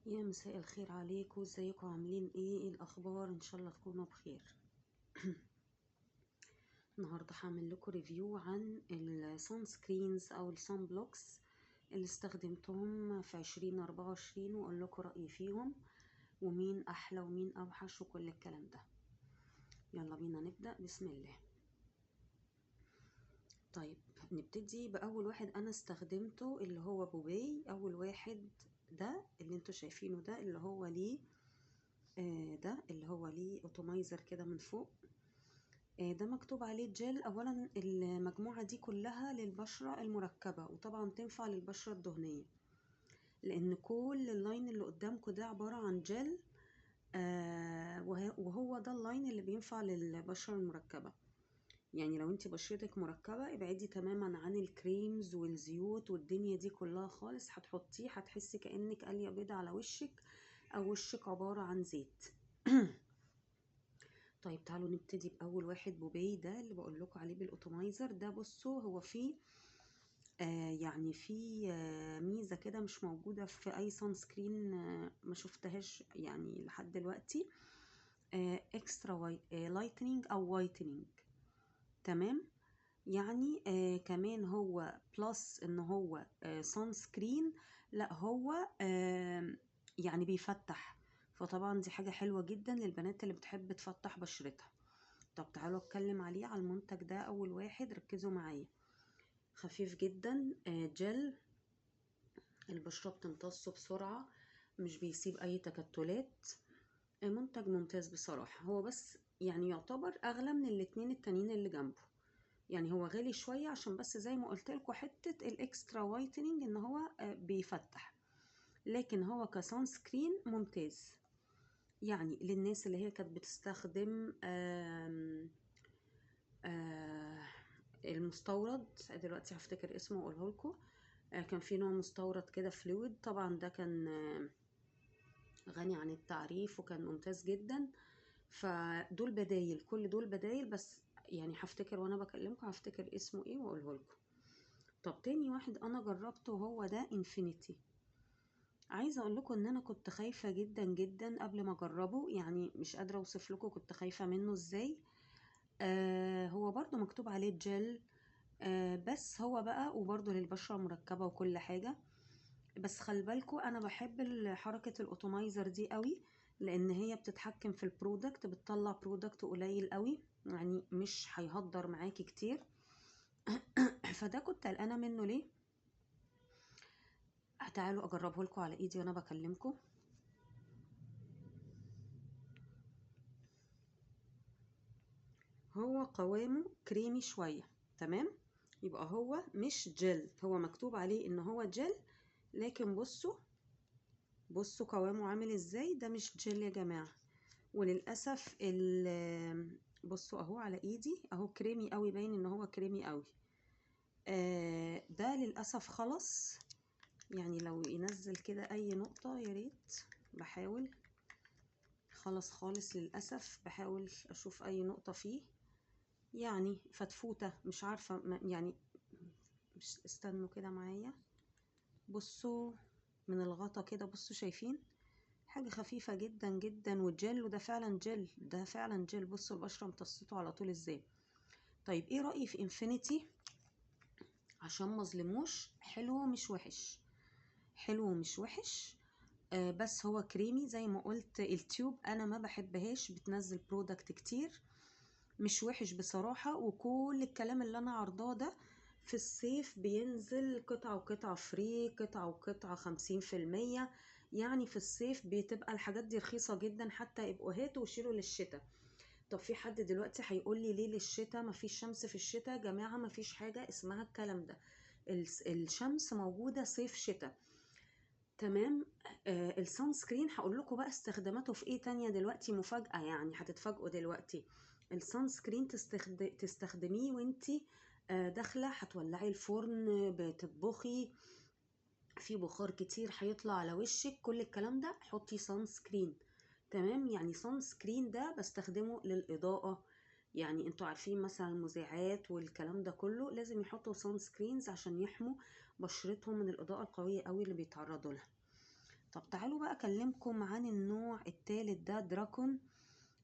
يا مساء الخير عليكم، ازيكم؟ عاملين ايه الاخبار؟ ان شاء الله تكونوا بخير. النهارده هعمل لكم ريفيو عن السان سكرينز او السان بلوكس اللي استخدمتهم في 2024 واقول لكم رايي فيهم ومين احلى ومين اوحش وكل الكلام ده. يلا بينا نبدا، بسم الله. طيب نبتدي باول واحد انا استخدمته اللي هو بوباي. اول واحد ده اللي انتوا شايفينه ده اللي هو ليه ده اللي هو ليه اوتومايزر كده من فوق. ده مكتوب عليه جل. اولا المجموعة دي كلها للبشرة المركبة، وطبعا تنفع للبشرة الدهنية لان كل اللاين اللي قدامكم ده عبارة عن جل. وهو ده اللاين اللي بينفع للبشرة المركبة. يعني لو انت بشرتك مركبة ابعدي تماما عن الكريمز والزيوت والدنيا دي كلها خالص، هتحطيه هتحسي كأنك قلية بيضة على وشك او وشك عبارة عن زيت. طيب تعالوا نبتدي بأول واحد، بوباي ده اللي بقول لكم عليه بالأوتومايزر ده. بصوا هو فيه يعني فيه ميزة كده مش موجودة في أي سان سكرين، ما شفتهاش يعني لحد دلوقتي. اكسترا لايتنينج أو وايتنينج. تمام. يعني كمان هو بلس ان هو سان سكرين، لا هو يعني بيفتح. فطبعا دي حاجة حلوة جدا للبنات اللي بتحب تفتح بشرتها. طب تعالوا اتكلم عليه، على المنتج ده. اول واحد ركزوا معايا، خفيف جدا، جل. البشرة بتمتصه بسرعة، مش بيسيب اي تكتلات. منتج ممتاز بصراحة. هو بس يعني يعتبر اغلى من الاتنين التانيين اللي جنبه. يعني هو غالي شوية عشان بس زي ما قلت لكم حتة الاكسترا وايتنينج ان هو بيفتح، لكن هو كسان سكرين ممتاز. يعني للناس اللي هي كانت بتستخدم المستورد. دلوقتي هفتكر اسمه واقوله لكم. كان في نوع مستورد كده فلويد، طبعا ده كان غني عن التعريف وكان ممتاز جدا. فدول بدايل، كل دول بدايل، بس يعني هفتكر وانا بكلمكم هفتكر اسمه ايه واقوله لكم. طب تاني واحد انا جربته هو ده انفينيتي. عايزه اقول لكم ان انا كنت خايفه جدا جدا قبل ما اجربه، يعني مش قادره اوصف لكم كنت خايفه منه ازاي. هو برضو مكتوب عليه جل. بس هو بقى وبرضو للبشره المركبه وكل حاجه. بس خلي بالكوا انا بحب حركه الاوتومايزر دي قوي، لان هي بتتحكم في البرودكت، بتطلع برودكت قليل قوي، يعني مش هيهدر معاكي كتير. فده كنت قلقانه منه ليه. تعالوا اجربه لكم على ايدي وانا بكلمكم. هو قوامه كريمي شويه. تمام. يبقى هو مش جل، هو مكتوب عليه ان هو جل، لكن بصوا قوامه عامل ازاي. ده مش جل يا جماعه. وللاسف بصوا اهو على ايدي اهو كريمي قوي، باين ان هو كريمي قوي. ده للاسف خلص. يعني لو ينزل كده اي نقطه يا ريت. بحاول. خلص خالص للاسف. بحاول اشوف اي نقطه فيه، يعني فتفوته مش عارفه يعني. مش استنوا كده معايا. بصوا من الغطا كده، بصوا شايفين حاجة خفيفة جدا جدا وجل. وده فعلا جل، ده فعلا جل. بصوا البشرة امتصته على طول ازاي. طيب ايه رأيي في انفينيتي؟ عشان مظلموش، حلو مش وحش. حلو مش وحش. بس هو كريمي زي ما قلت. التيوب انا ما بحبهاش، بتنزل برودكت كتير. مش وحش بصراحة. وكل الكلام اللي انا عرضاه ده في الصيف بينزل قطعة وقطعة فري، قطعة وقطعة 50%. يعني في الصيف بتبقى الحاجات دي رخيصة جدا، حتى يبقوا هاتوا وشيلوا للشتاء. طب في حد دلوقتي هيقول لي ليه للشتاء؟ مفيش شمس في الشتاء يا جماعة، مفيش حاجة اسمها الكلام ده. الشمس موجودة صيف شتاء. تمام. السان سكرين هقول لكم بقى استخداماته في ايه تانية دلوقتي، مفاجأة يعني هتتفاجئوا دلوقتي. السان سكرين تستخدميه وانتي داخلة هتولعي الفرن بتطبخي، في بخار كتير هيطلع على وشك، كل الكلام ده حطي سان سكرين. تمام. يعني سان سكرين ده بستخدمه للإضاءة. يعني انتوا عارفين مثلا المذيعات والكلام ده كله لازم يحطوا سان سكرينز عشان يحموا بشرتهم من الإضاءة القوية قوي اللي بيتعرضوا لها. طب تعالوا بقى اكلمكم عن النوع التالت ده، دراكون.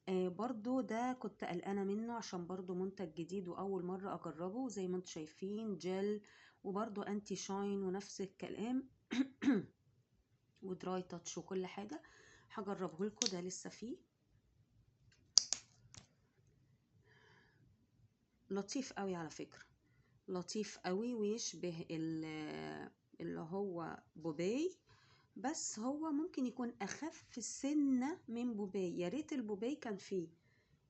برضو ده كنت قلقانة منه عشان برضو منتج جديد وأول مرة أجربه. زي ما انتم شايفين جل وبرضو أنتي شاين ونفس الكلام ودراي تاتش وكل حاجة. هجربه لكم، ده لسه فيه. لطيف قوي على فكرة، لطيف قوي ويشبه اللي هو بوباي، بس هو ممكن يكون أخف سنة من بوباي. يا ريت البوباي كان فيه،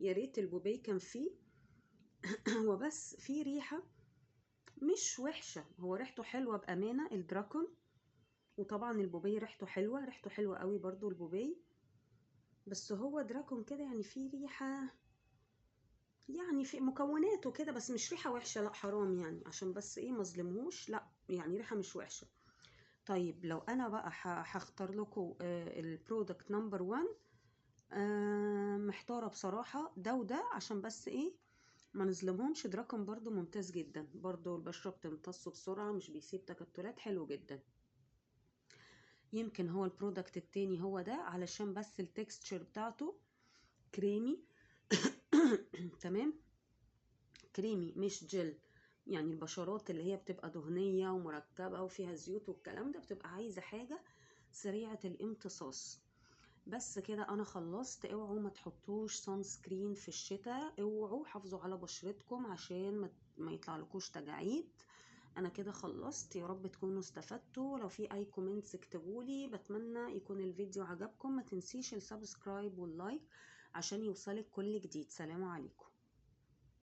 يا ريت البوباي كان فيه. هو بس فيه ريحة مش وحشة، هو ريحته حلوة بأمانة الدراكون. وطبعا البوباي ريحته حلوة، ريحته حلوة قوي برضو البوباي. بس هو دراكون كده يعني فيه ريحة، يعني في مكوناته كده، بس مش ريحة وحشة، لا حرام يعني، عشان بس ايه مظلمهوش، لا يعني ريحة مش وحشة. طيب لو انا بقى هختار لكم البرودكت نمبر 1، محتارة بصراحة ده وده، عشان بس ايه ما نظلمهمش. دراكون برضو ممتاز جدا، برضو البشرة بتمتصه بسرعة، مش بيسيب تكتلات، حلو جدا. يمكن هو البرودكت التاني هو ده، علشان بس التكستشر بتاعته كريمي. تمام، كريمي مش جل. يعني البشرات اللي هي بتبقى دهنية ومركبة وفيها زيوت والكلام ده بتبقى عايزة حاجة سريعة الامتصاص. بس كده انا خلصت. اوعوا ما تحطوش سان سكرين في الشتاء، اوعوا حافظوا على بشرتكم عشان ما يطلعلكوش تجاعيد. انا كده خلصت، يا رب تكونوا استفدتوا. لو في اي كومنتس اكتبولي. بتمنى يكون الفيديو عجبكم، ما تنسيش السبسكرايب واللايك عشان يوصلك كل جديد. سلام عليكم.